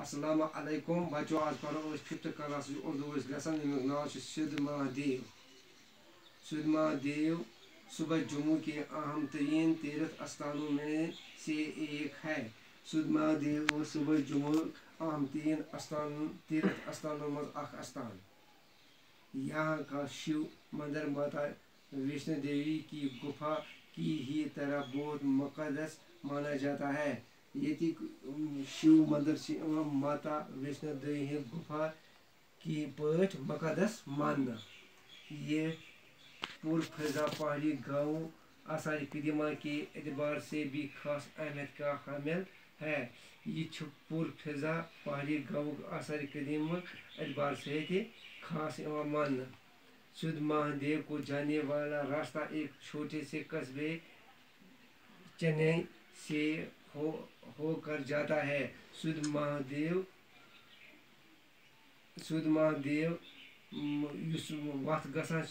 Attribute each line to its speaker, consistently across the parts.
Speaker 1: السلام علیکم بچو آج پڑھو ففتھ کلاس اردو گسان یمیک ناو سید مہادیو سید مہادیو صبح جموں کے اہم ترین تیرتھ استانوں میں سے ایک ہے. سید مہادیو صبح جموں اہم تیرتھ استانوں میں اخ استان. یہاں کا شیو مندر ماتا ویشنو دیوی کی گفا کی ہی طرح بہت مقدس مانا جاتا ہے. یہ شیو مندر سے ماتا ویشنو دیوی گفا کی پاٹ مقدس ماننا. یہ پرفضا پہاڑی گاؤں آثار قدیمہ کے اعتبار سے بھی خاص اہمیت کا حامل ہے. یہ پرفضا پہاڑی گاؤں آثار قدیمہ اعتبار سے خاص ماننا. سید مہادیو کو جانے والا راستہ ایک چھوٹے سے قصبے چنئی سے ہو کر جاتا ہے. سید مہادیو یس وتھ گژھان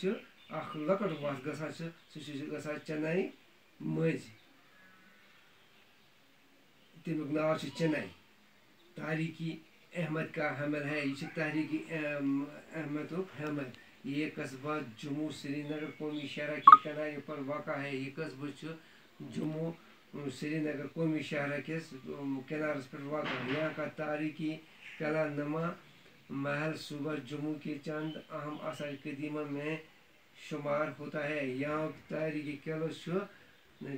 Speaker 1: اخ لۄکٕٹ وتھ گژھان سُہ چھِ گژھان چنئی مٔنٛزۍ. تمیُک ناو چھُ چنئی. تاریخی اہمیت کا حامل ہے. یہ چھِ تاریخی اہمیتُک حامل. یہ قصبہ جموں سری نگر قومی شاہراہ کے کنارے پر واقع ہے. یہ قصبہ چھُ جموں سری نگر قومی شاہراہ کِس کنارس پر واقع ہے. یہاں کا تاریخی قلعہ نما محل صوبہ جموں کے چند اہم آثار قدیمہ میں شمار ہوتا ہے. یہاں تاریخی قلعہ چھُ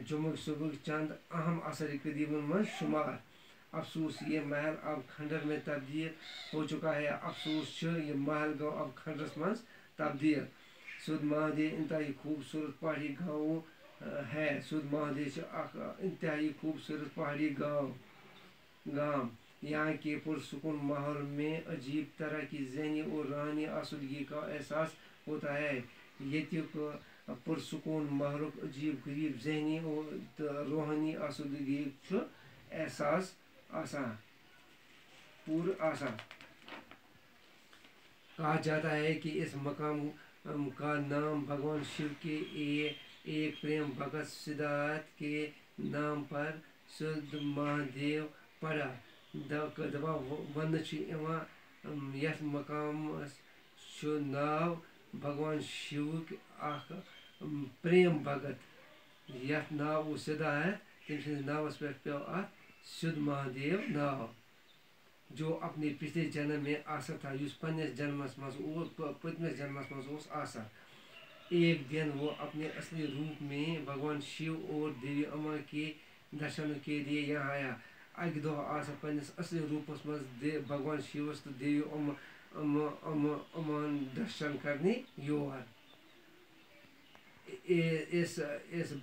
Speaker 1: جموں صوبہ چند اہم آثار قدیمہ میں شمار. افسوس یہ محل اب کھنڈر میں تبدیل ہو چکا ہے. افسوس چھُ یہ محل گوٚو اب کھنڈرس مز تبدیل. سید مہادیو انتہائی خوبصورت پہاڑی گاؤں ہے. سید مہادیو چھُ اکھ انتہائی خوبصورت پہاڑی گام. یہاں کے پرسکون ماحول میں عجیب طرح کی ذہنی اور روحانی آسودگی کا احساس ہوتا ہے. ییٚتیُک پرسکون ماحولُک عجیب غریب ذہنی تہٕ روحانی آسودگی چھُ احساس آسان. کہا جاتا ہے کہ اس مقام کا نام بھگوان شیو کے ایک پریم بھگت سدھارتھ کے نام پر سید مہادیو پڑا. دپان وننہٕ چھُ یِوان یتھ مقامس چھُ ناو بھگوان شیوُک اکھ پریم بھگت یتھ ناو اوس سدھارتھ تٔمۍ سٕنٛدِس ناوس پٮ۪ٹھ پیوٚو اتھ سید مہادیو ناو. جو اپنے پچھلے جنم میں آسا تھا. یُس پننِس جنمس منٛز پٔتمِس جنمس منٛز اوس آسان. ایک دن وہ اپنے اصلی روپ میں بھگوان شیو اور دیوی اما کے درشنوں کے لیے یہاں آیا. اکہِ دۄہ آو سُہ پننِس اصلی روپس منٛز بھگوان شیوس تہٕ دیوی امان درشن کرنہِ یور. اس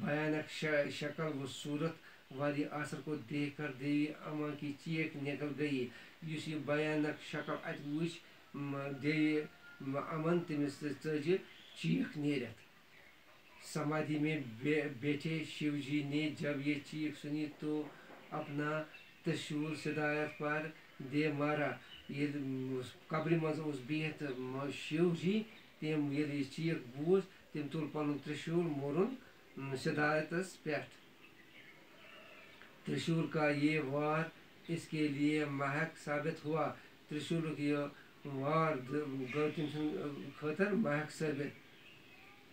Speaker 1: بھیانک شکل و صورت والی آثر کو دیکھ کر دیوی اما کی چیخ نکل گئی. یُس یہ بھیانک شکل اتہِ وٕچھ دیوی امن تٔمِس ژٔجہِ چیخ نیرتھ. سمادھی میں بیٹھے شیو جی نے جب یہ چیخ سنی تو اپنا ترشول سدھارتھ پر دے مارا. ییٚلہِ قبرِ منٛز اوس بِہِتھ شیو جی ییٚلہِ یہِ چیخ بوٗز تٔمۍ تُل پنُن ترشول مورُن سدھارتھس پٮ۪ٹھ. ترشول کا یہ وار اس کے لیے محک ثابت ہوا. ترشولُک یہ وار گوٚو تٔمۍ سٕنٛدِ خٲطرٕ محک ثٲبت.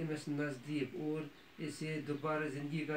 Speaker 1: أمِس نزدیٖک اور اسے دوبارہ زندگی کا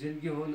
Speaker 1: زندگی ہُنٛد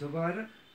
Speaker 1: دوبارہ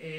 Speaker 1: اے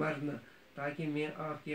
Speaker 1: مرنہٕ تاکہ میں آپ کے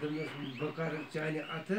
Speaker 1: دوٚپنَس بہٕ کَرٕ چانہِ اَتھٕ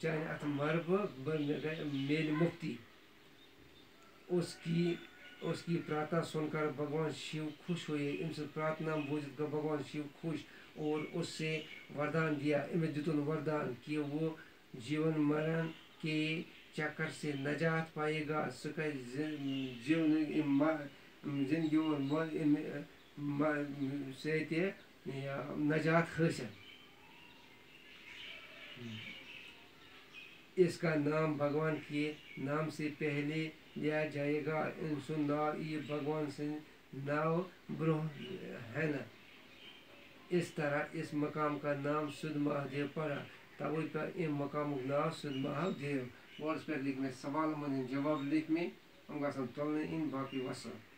Speaker 1: چانہ ات مر میل مفتی اس کی پرارتھنا سن کر بھگوان شیو خوش ہوئے ان سے پرارتھنا بوجھ کر بھگوان شیو خوش اور اس سے وردان دیا امس دتن وردان کہ وہ جیون مرن کے چکر سے نجات پائے گا سہ کر زندگی اور سے نجات حاصل اس کا نام بھگوان کے نام سے پہلے لیا جائے گا ان سن ناو یہ بھگوان سن ناو برہ ہے نا اس طرح اس مقام کا نام سدھ مہادیو پڑا توے پر ام مقام ناو سدھ مہادیو بورڈس پہ لکھ میں سوال من جواب لکھ میں ہم گھن تلنے ان باقی وسلام